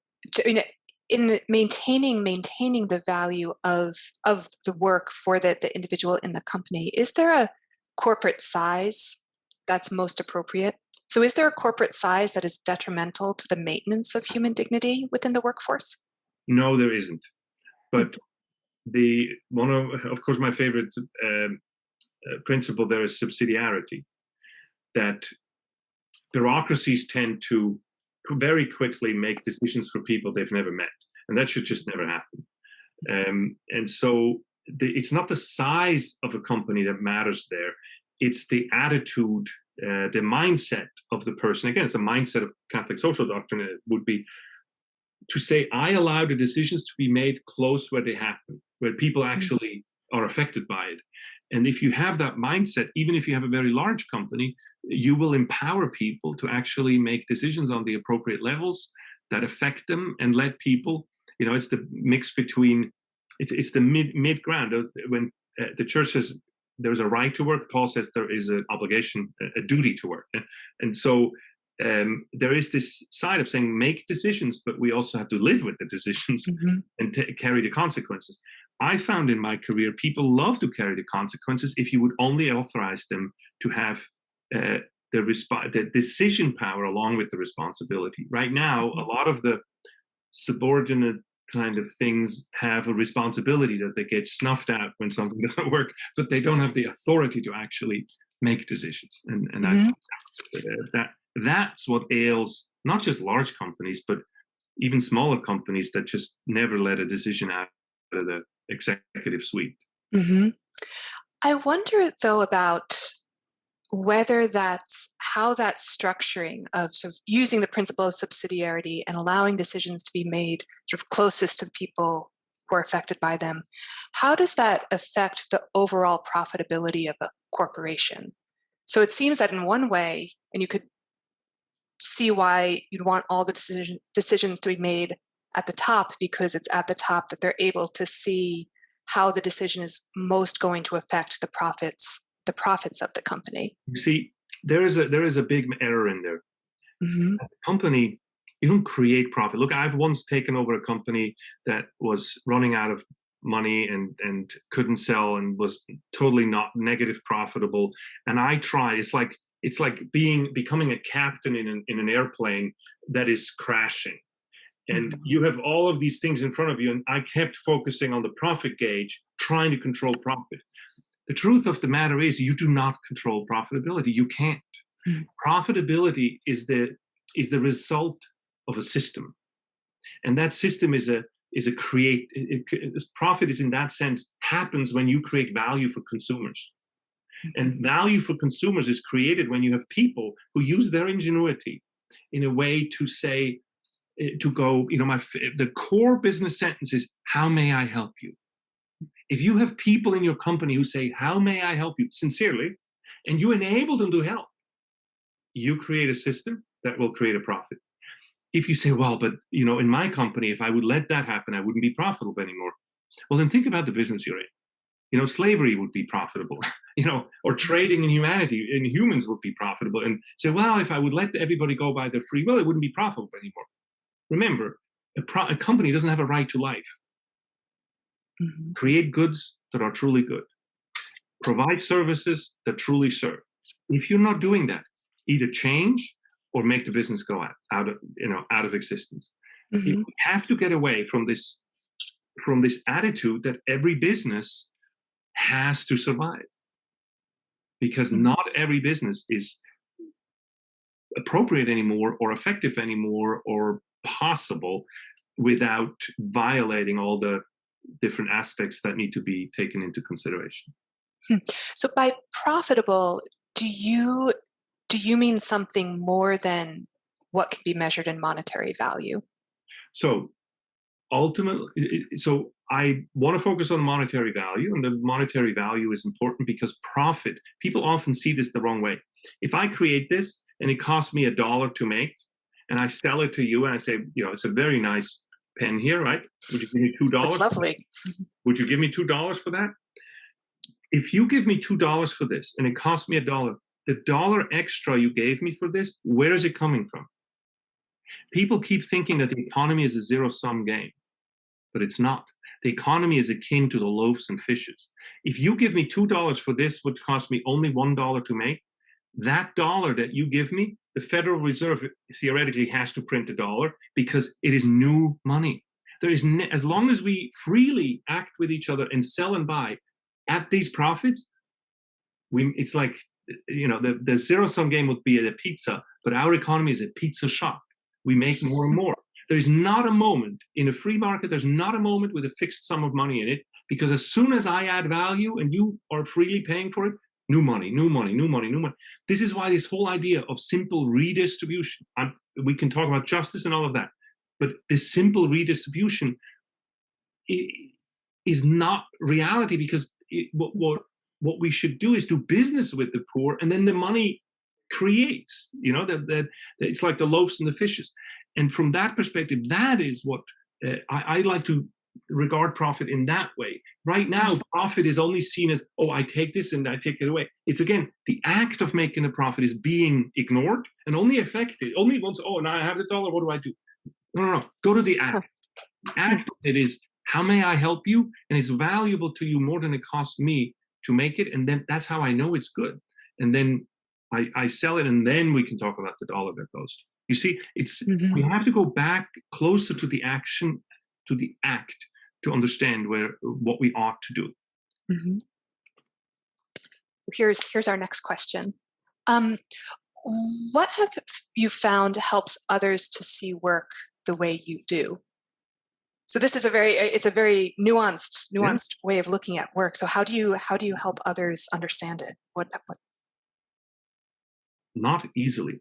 in maintaining the value of the work for the individual in the company, is there a corporate size that's most appropriate? So is there a corporate size that is detrimental to the maintenance of human dignity within the workforce? No, there isn't. But of course, my favorite principle there is subsidiarity, that bureaucracies tend to very quickly make decisions for people they've never met, and that should just never happen. And so it's not the size of a company that matters there, it's the attitude, the mindset of the person. Again, it's a mindset of Catholic social doctrine. It would be to say, I allow the decisions to be made close where they happen, where people actually are affected by it. And if you have that mindset, even if you have a very large company, you will empower people to actually make decisions on the appropriate levels that affect them, and let people, it's the mix between, it's the mid ground. When the church says there's a right to work, Paul says there is an obligation, a duty to work. And so there is this side of saying, make decisions, but we also have to live with the decisions and carry the consequences. I found in my career, people love to carry the consequences if you would only authorize them to have the decision power along with the responsibility. Right now, a lot of the subordinate kind of things have a responsibility that they get snuffed out when something doesn't work, but they don't have the authority to actually make decisions. And I think that's what ails not just large companies, but even smaller companies that just never let a decision out of the executive suite. I wonder, though, about whether that's how that structuring of sort of using the principle of subsidiarity and allowing decisions to be made sort of closest to the people who are affected by them, how does that affect the overall profitability of a corporation? So it seems that in one way, and you could see why you'd want all the decisions to be made at the top, because it's at the top that they're able to see how the decision is most going to affect the profits of the company. You see, there is a big error in there. A company, you don't create profit. Look, I've once taken over a company that was running out of money and couldn't sell and was totally not negative profitable. And I tried. It's like becoming a captain in an airplane that is crashing. And you have all of these things in front of you. And I kept focusing on the profit gauge, trying to control profit. The truth of the matter is, you do not control profitability. You can't. Profitability is the result of a system, and that system is a profit is in that sense happens when you create value for consumers, and value for consumers is created when you have people who use their ingenuity in a way to say, to go, the core business sentence is, how may I help you? If you have people in your company who say, how may I help you, sincerely, and you enable them to help, you create a system that will create a profit. If you say, well, but, in my company, if I would let that happen, I wouldn't be profitable anymore. Well, then think about the business you're in. Slavery would be profitable, or trading in humans would be profitable. And say, well, if I would let everybody go by their free will, it wouldn't be profitable anymore. Remember, a company doesn't have a right to life. Create goods that are truly good. Provide services that truly serve. If you're not doing that, either change or make the business go out of existence. You have to get away from this attitude that every business has to survive, because not every business is appropriate anymore or effective anymore or possible without violating all the different aspects that need to be taken into consideration. So by profitable, do you mean something more than what can be measured in monetary value? So ultimately, so I want to focus on monetary value, and the monetary value is important because profit, people often see this the wrong way. If I create this and it costs me $1 to make, and I sell it to you and I say, it's a very nice pen here, right? Would you give me $2? It's lovely. Would you give me $2 for that? If you give me $2 for this and it costs me $1, the $1 extra you gave me for this, where is it coming from? People keep thinking that the economy is a zero-sum game, but it's not. The economy is akin to the loaves and fishes. If you give me $2 for this, which cost me only $1 to make, that dollar that you give me, the Federal Reserve theoretically has to print $1 because it is new money. There is, as long as we freely act with each other and sell and buy at these profits, it's like, the zero-sum game would be at a pizza, but our economy is a pizza shop. We make more and more. There is not a moment in a free market, there's not a moment with a fixed sum of money in it, because as soon as I add value and you are freely paying for it, new money, new money, new money, new money. This is why this whole idea of simple redistribution, we can talk about justice and all of that, but this simple redistribution is not reality, because what we should do is do business with the poor, and then the money creates, that it's like the loaves and the fishes. And from that perspective, that is what I like to regard profit in that way. Right now, profit is only seen as, I take this and I take it away. It's, again, the act of making a profit is being ignored and only affected, only once, now I have the dollar, what do I do? No. Go to the act. The act of it is, how may I help you? And it's valuable to you more than it costs me to make it. And then that's how I know it's good. And then I sell it, and then we can talk about the dollar that goes. You see, we have to go back closer to the action, to the act, to understand what we ought to do. Mm-hmm. Here's our next question. What have you found helps others to see work the way you do? So this is a very nuanced way of looking at work. So how do you help others understand it? What? Not easily.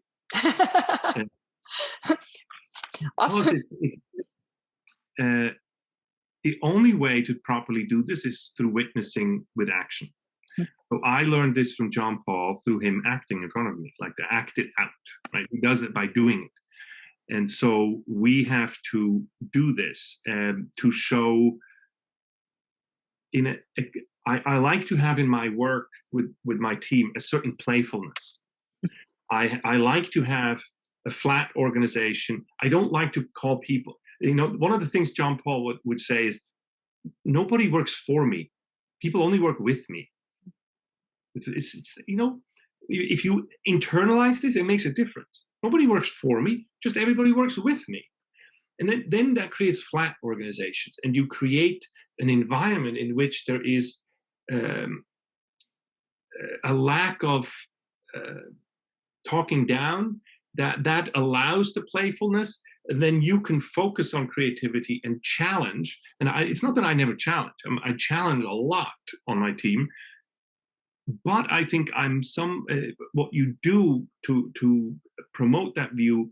The only way to properly do this is through witnessing with action. So I learned this from John Paul through him acting in front of me, like to act it out, right? He does it by doing it. And so we have to do this to show I like to have in my work with my team a certain playfulness. I like to have a flat organization. I don't like to call people, one of the things John Paul would say is, nobody works for me. People only work with me. It's if you internalize this, it makes a difference. Nobody works for me, just everybody works with me. And then that creates flat organizations, and you create an environment in which there is a lack of talking down that allows the playfulness, and then you can focus on creativity and challenge. And it's not that I never challenge. I challenge a lot on my team, but I think what you do to promote that view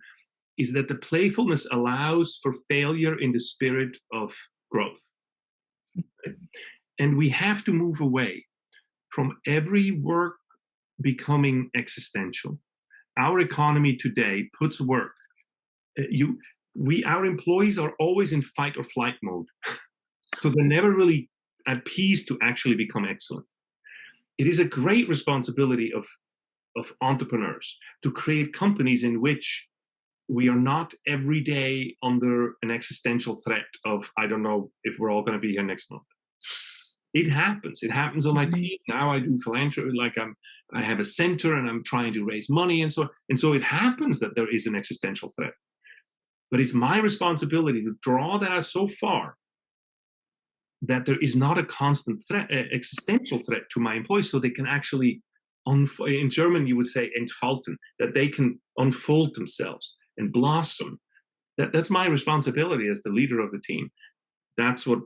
is that the playfulness allows for failure in the spirit of growth. And we have to move away from every work becoming existential. Our economy today puts work. Our employees are always in fight or flight mode. So they're never really at peace to actually become excellent. It is a great responsibility of entrepreneurs to create companies in which we are not every day under an existential threat of, I don't know if we're all going to be here next month. It happens. It happens on my team. Now I do philanthropy, I have a center and I'm trying to raise money and so on. And so it happens that there is an existential threat. But it's my responsibility to draw that out so far that there is not a constant threat, existential threat to my employees, so they can actually in German you would say entfalten, that they can unfold themselves and blossom. That's my responsibility as the leader of the team. That's the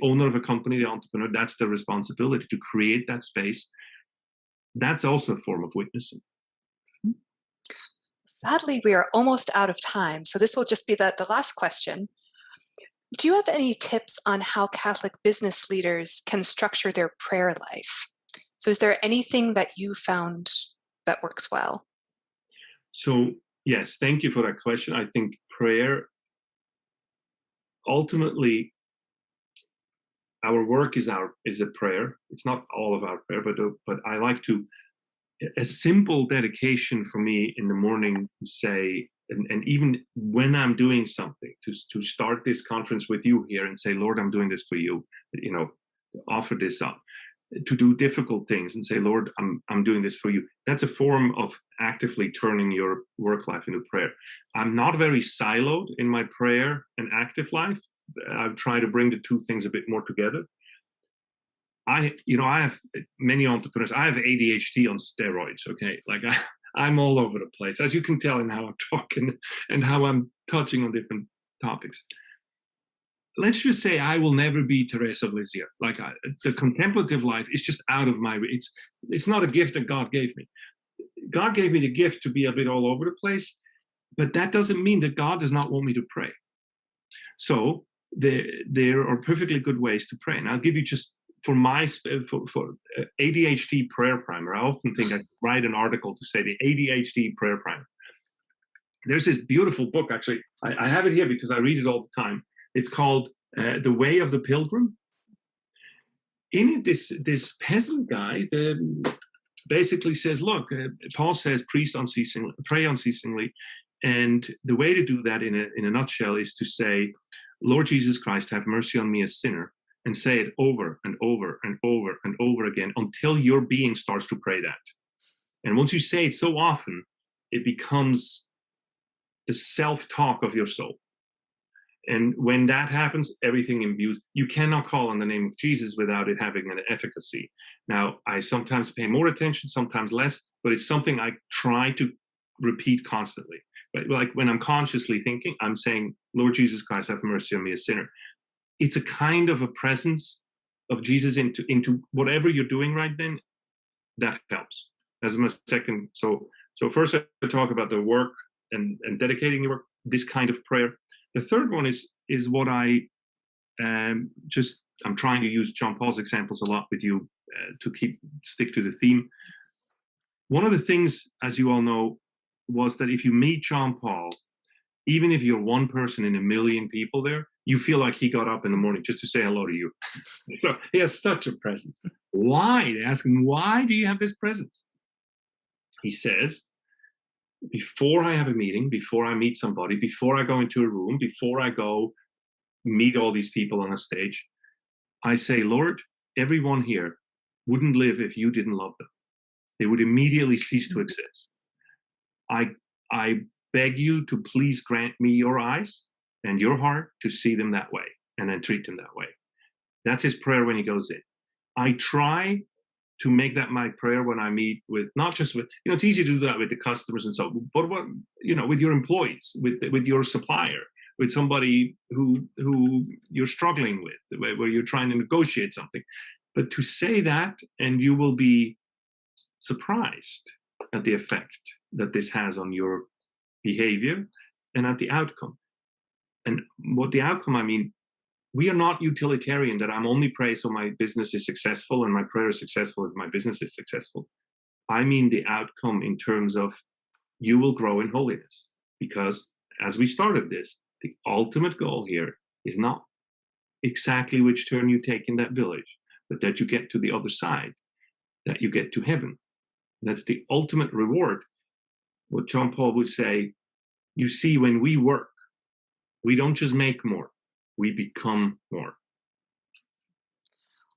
owner of a company, the entrepreneur, that's the responsibility to create that space. That's also a form of witnessing. Sadly, we are almost out of time, so this will just be the last question. Do you have any tips on how Catholic business leaders can structure their prayer life? So is there anything that you found that works well? So, yes, thank you for that question. I think prayer, ultimately, our work is a prayer. It's not all of our prayer, but I like to, a simple dedication for me in the morning to say, and even when I'm doing something, to start this conference with you here and say, Lord, I'm doing this for you, offer this up, to do difficult things and say, Lord, I'm doing this for you. That's a form of actively turning your work life into prayer. I'm not very siloed in my prayer and active life. I try to bring the two things a bit more together. I have many entrepreneurs. I have ADHD on steroids. Okay, like I'm all over the place, as you can tell in how I'm talking and how I'm touching on different topics. Let's just say I will never be Teresa of Lisieux. The contemplative life is just out of my. It's not a gift that God gave me. God gave me the gift to be a bit all over the place, but that doesn't mean that God does not want me to pray. So there are perfectly good ways to pray, and I'll give you just. For ADHD prayer primer, I often think I write an article to say the ADHD prayer primer. There's this beautiful book, actually. I have it here because I read it all the time. It's called The Way of the Pilgrim. In it, this peasant guy basically says, look, Paul says, pray unceasingly. And the way to do that in a nutshell is to say, Lord Jesus Christ, have mercy on me, a sinner. And say it over and over and over and over again until your being starts to pray that. And once you say it so often, it becomes the self-talk of your soul. And when that happens, everything imbues. You cannot call on the name of Jesus without it having an efficacy. Now, I sometimes pay more attention, sometimes less, but it's something I try to repeat constantly. But like when I'm consciously thinking, I'm saying, Lord Jesus Christ, have mercy on me, a sinner. It's a kind of a presence of Jesus into whatever you're doing right then. That helps. As my second. So first I talk about the work and dedicating your work. This kind of prayer. The third one is what I'm trying to use John Paul's examples a lot with you to stick to the theme. One of the things, as you all know, was that if you meet John Paul, even if you're one person in a million people there, you feel like he got up in the morning just to say hello to you. So he has such a presence. Why? They ask him, why do you have this presence? He says, before I have a meeting, before I meet somebody, before I go into a room, before I go meet all these people on a stage, I say, Lord, everyone here wouldn't live if you didn't love them. They would immediately cease to exist. I beg you to please grant me your eyes and your heart to see them that way and then treat them that way. That's his prayer when he goes in. I try to make that my prayer when I meet with, not just with, it's easy to do that with the customers and so, but with your employees, with your supplier, with somebody who you're struggling with, where you're trying to negotiate something. But to say that, and you will be surprised at the effect that this has on your behavior and at the outcome. And what the outcome, I mean, we are not utilitarian that I'm only praying so my business is successful and my prayer is successful if my business is successful. I mean the outcome in terms of you will grow in holiness. Because as we started this, the ultimate goal here is not exactly which turn you take in that village, but that you get to the other side, that you get to heaven. That's the ultimate reward. What John Paul would say, you see, when we work, we don't just make more, we become more.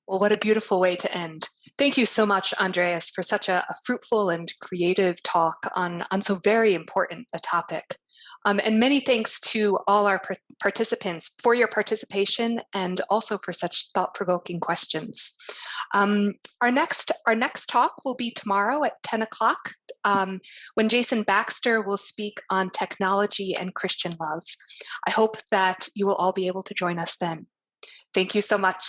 Well, what a beautiful way to end. Thank you so much, Andreas, for such a fruitful and creative talk on so very important a topic. And many thanks to all our participants for your participation and also for such thought-provoking questions. Our next talk will be tomorrow at 10 o'clock when Jason Baxter will speak on technology and Christian love. I hope that you will all be able to join us then. Thank you so much.